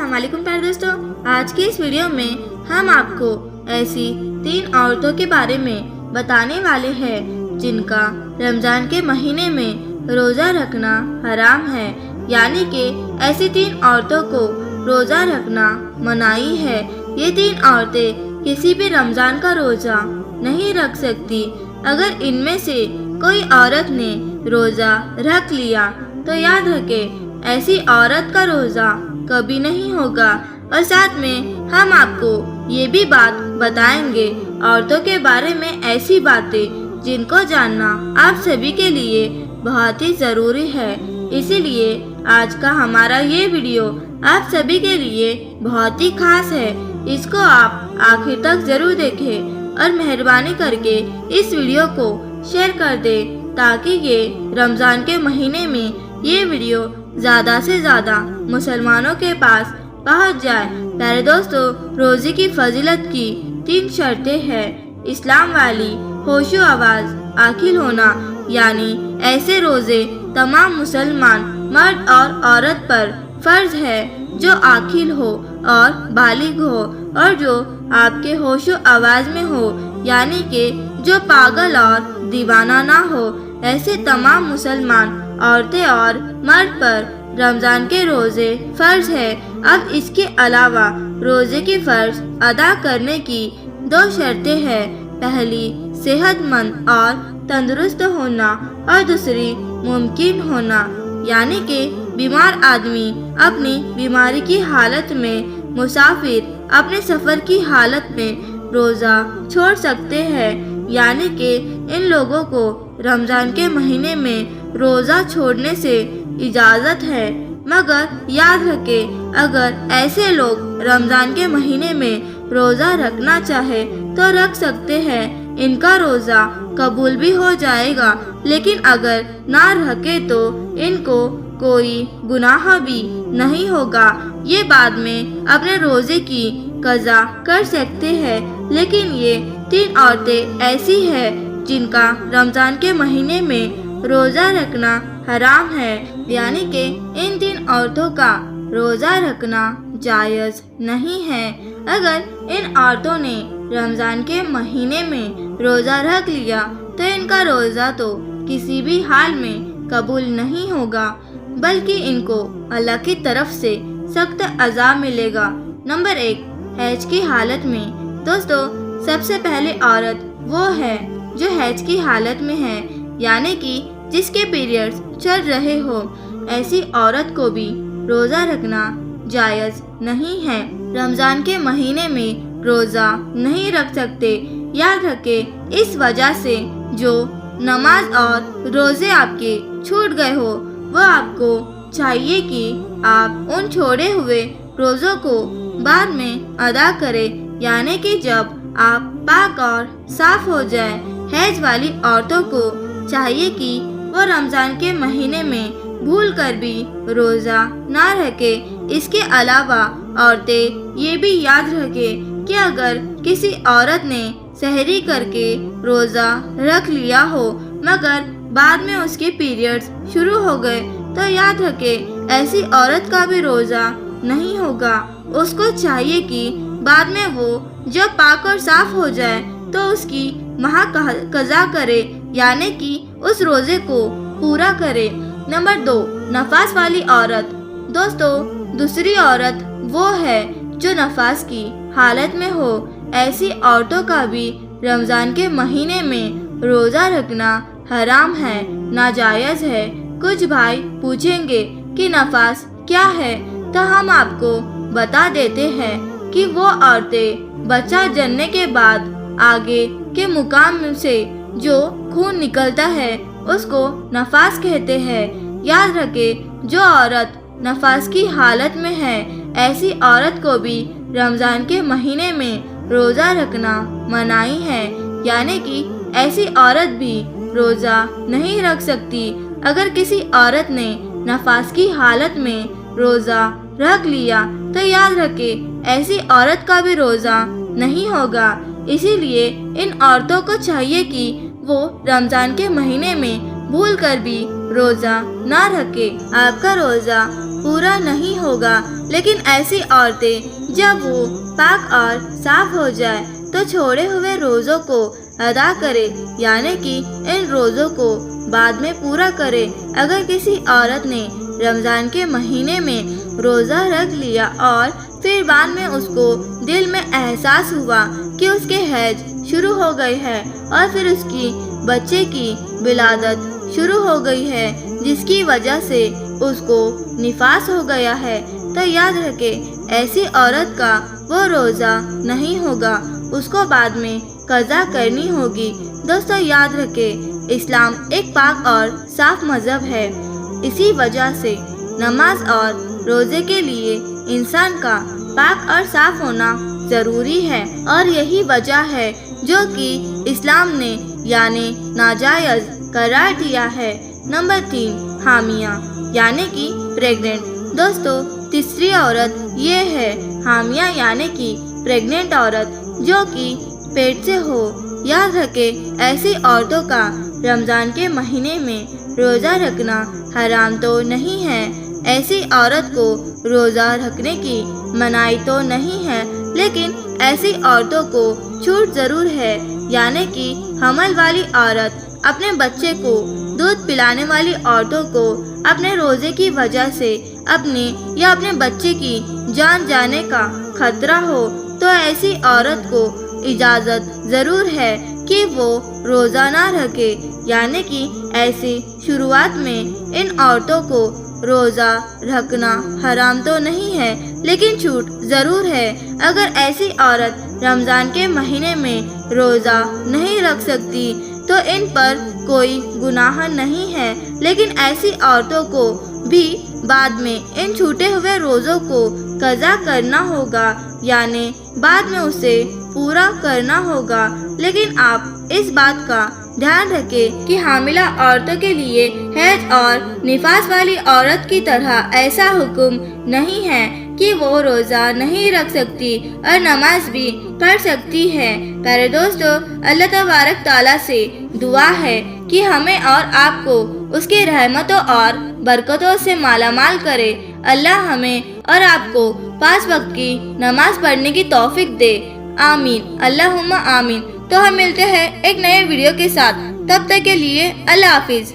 अस्सलाम वालेकुम प्यारे दोस्तों, आज की इस वीडियो में हम आपको ऐसी 3 औरतों के बारे में बताने वाले हैं जिनका रमज़ान के महीने में रोज़ा रखना हराम है। यानी कि ऐसी 3 औरतों को रोज़ा रखना मनाही है। ये 3 औरतें किसी भी रमज़ान का रोज़ा नहीं रख सकती। अगर इनमें से कोई औरत ने रोज़ा रख लिया तो याद रखें ऐसी औरत का रोज़ा कभी नहीं होगा। और साथ में हम आपको ये भी बात बताएंगे औरतों के बारे में ऐसी बातें जिनको जानना आप सभी के लिए बहुत ही ज़रूरी है। इसीलिए आज का हमारा ये वीडियो आप सभी के लिए बहुत ही खास है। इसको आप आखिर तक ज़रूर देखें और मेहरबानी करके इस वीडियो को शेयर कर दें ताकि ये रमज़ान के महीने में ये वीडियो ज़्यादा से ज़्यादा मुसलमानों के पास पहुंच जाए। प्यारे दोस्तों, रोज़े की फजीलत की 3 शर्तें हैं। इस्लाम वाली होशो आवाज़ आखिल होना, यानी ऐसे रोज़े तमाम मुसलमान मर्द और औरत पर फ़र्ज है जो आखिल हो और बालिग हो और जो आपके होशो आवाज़ में हो, यानी कि जो पागल और दीवाना ना हो। ऐसे तमाम मुसलमान औरतें और मर्द पर रमज़ान के रोज़े फ़र्ज है। अब इसके अलावा रोज़े की फ़र्ज अदा करने की 2 शर्तें हैं। पहली सेहतमंद और तंदुरुस्त होना और दूसरी मुमकिन होना, यानी कि बीमार आदमी अपनी बीमारी की हालत में, मुसाफिर अपने सफ़र की हालत में रोज़ा छोड़ सकते हैं। यानी कि इन लोगों को रमज़ान के महीने में रोज़ा छोड़ने से इजाज़त है। मगर याद रखें अगर ऐसे लोग रमज़ान के महीने में रोज़ा रखना चाहे तो रख सकते हैं। इनका रोज़ा कबूल भी हो जाएगा। लेकिन अगर ना रखे तो इनको कोई गुनाह भी नहीं होगा। ये बाद में अपने रोज़े की कज़ा कर सकते हैं। लेकिन ये 3 औरतें ऐसी हैं जिनका रमज़ान के महीने में रोज़ा रखना हराम है। यानी कि इन 3 औरतों का रोज़ा रखना जायज़ नहीं है। अगर इन औरतों ने रमज़ान के महीने में रोज़ा रख लिया तो इनका रोज़ा तो किसी भी हाल में कबूल नहीं होगा, बल्कि इनको अल्लाह की तरफ से सख्त अज़ाब मिलेगा। नंबर 1, हैज की हालत में। दोस्तों, सबसे पहली औरत वो है जो हैज की हालत में है, यानी कि जिसके पीरियड्स चल रहे हो। ऐसी औरत को भी रोज़ा रखना जायज़ नहीं है। रमज़ान के महीने में रोज़ा नहीं रख सकते। याद रखें इस वजह से जो नमाज और रोज़े आपके छूट गए हो, वो आपको चाहिए कि आप उन छोड़े हुए रोज़ों को बाद में अदा करें। यानी कि जब आप पाक और साफ हो जाए। हैज वाली औरतों को चाहिए कि वो रमज़ान के महीने में भूल कर भी रोज़ा ना रखे। इसके अलावा औरतें ये भी याद रखें कि अगर किसी औरत ने सहरी करके रोज़ा रख लिया हो मगर बाद में उसके पीरियड्स शुरू हो गए तो याद रखें ऐसी औरत का भी रोज़ा नहीं होगा। उसको चाहिए कि बाद में वो जब पाक और साफ हो जाए तो उसकी महा कज़ा करे, यानी कि उस रोज़े को पूरा करे। नंबर 2, नफास वाली औरत। दोस्तों, दूसरी औरत वो है जो नफास की हालत में हो। ऐसी औरतों का भी रमज़ान के महीने में रोज़ा रखना हराम है, नाजायज़ है। कुछ भाई पूछेंगे कि नफास क्या है, तो हम आपको बता देते हैं कि वो औरतें बच्चा जन्ने के बाद आगे के मुकाम से जो खून निकलता है उसको नफास कहते हैं। याद रखें जो औरत नफास की हालत में है, ऐसी औरत को भी रमज़ान के महीने में रोज़ा रखना मनाही है। यानी कि ऐसी औरत भी रोज़ा नहीं रख सकती। अगर किसी औरत ने नफास की हालत में रोज़ा रख लिया तो याद रखें ऐसी औरत का भी रोज़ा नहीं होगा। इसीलिए इन औरतों को चाहिए कि वो रमज़ान के महीने में भूल कर भी रोज़ा ना रखे। आपका रोज़ा पूरा नहीं होगा لیکن ایسی عورتیں جب وہ پاک اور صاف ہو جائے تو چھوڑے ہوئے روزوں کو ادا کرے، یعنی کہ ان روزوں کو بعد میں پورا کرے۔ اگر کسی عورت نے رمضان کے مہینے میں روزہ رکھ لیا اور پھر بعد میں اس کو دل میں احساس ہوا کہ اس کے حیض شروع ہو گئی ہے اور پھر اس کی بچے کی ولادت شروع ہو گئی ہے، جس کی وجہ سے اس کو نفاس ہو گیا ہے، تو یاد رکھے ایسی عورت کا وہ روزہ نہیں ہوگا، اس کو بعد میں قضا کرنی ہوگی۔ دوستو یاد رکھے اسلام ایک پاک اور صاف مذہب ہے، اسی وجہ سے نماز اور روزے کے لیے انسان کا پاک اور صاف ہونا ضروری ہے، اور یہی وجہ ہے جو کہ اسلام نے یعنی ناجائز قرار دیا ہے۔ نمبر 3، حامیہ یعنی کہ پریگننٹ۔ دوستو تیسری عورت یہ ہے حامیہ یعنی کہ پریگننٹ عورت جو کہ پیٹ سے ہو۔ یاد رکھے ایسی عورتوں کا رمضان کے مہینے میں روزہ رکھنا حرام تو نہیں ہے، ایسی عورت کو روزہ رکھنے کی منائی تو نہیں ہے، لیکن ایسی عورتوں کو چھوٹ ضرور ہے، یعنی کہ حمل والی عورت، اپنے بچے کو دودھ پلانے والی عورتوں کو اپنے روزے کی وجہ سے اپنے یا اپنے بچے کی جان جانے کا خطرہ ہو تو ایسی عورت کو اجازت ضرور ہے کہ وہ روزہ نہ رکھے، یعنی کہ ایسی شروعات میں ان عورتوں کو روزہ رکھنا حرام تو نہیں ہے، لیکن چھوٹ ضرور ہے۔ اگر ایسی عورت رمضان کے مہینے میں روزہ نہیں رکھ سکتی تو ان پر کوئی گناہ نہیں ہے، لیکن ایسی عورتوں کو بھی بعد میں ان چھوٹے ہوئے روزوں کو قضا کرنا ہوگا، یعنی بعد میں اسے پورا کرنا ہوگا۔ لیکن آپ اس بات کا دھیان رکھیں کہ حاملہ عورتوں کے لیے حیض اور نفاس والی عورت کی طرح ایسا حکم نہیں ہے کہ وہ روزہ نہیں رکھ سکتی اور نماز بھی پڑھ سکتی ہے۔ پیارے دوستو، اللہ تبارک تعالیٰ سے دعا ہے کہ ہمیں اور آپ کو اس کی رحمتوں اور برکتوں سے مالا مال کرے۔ اللہ ہمیں اور آپ کو 5 وقت کی نماز پڑھنے کی توفیق دے، آمین، اللہم آمین۔ تو ہم ملتے ہیں ایک نئے ویڈیو کے ساتھ، تب تک کے لیے اللہ حافظ۔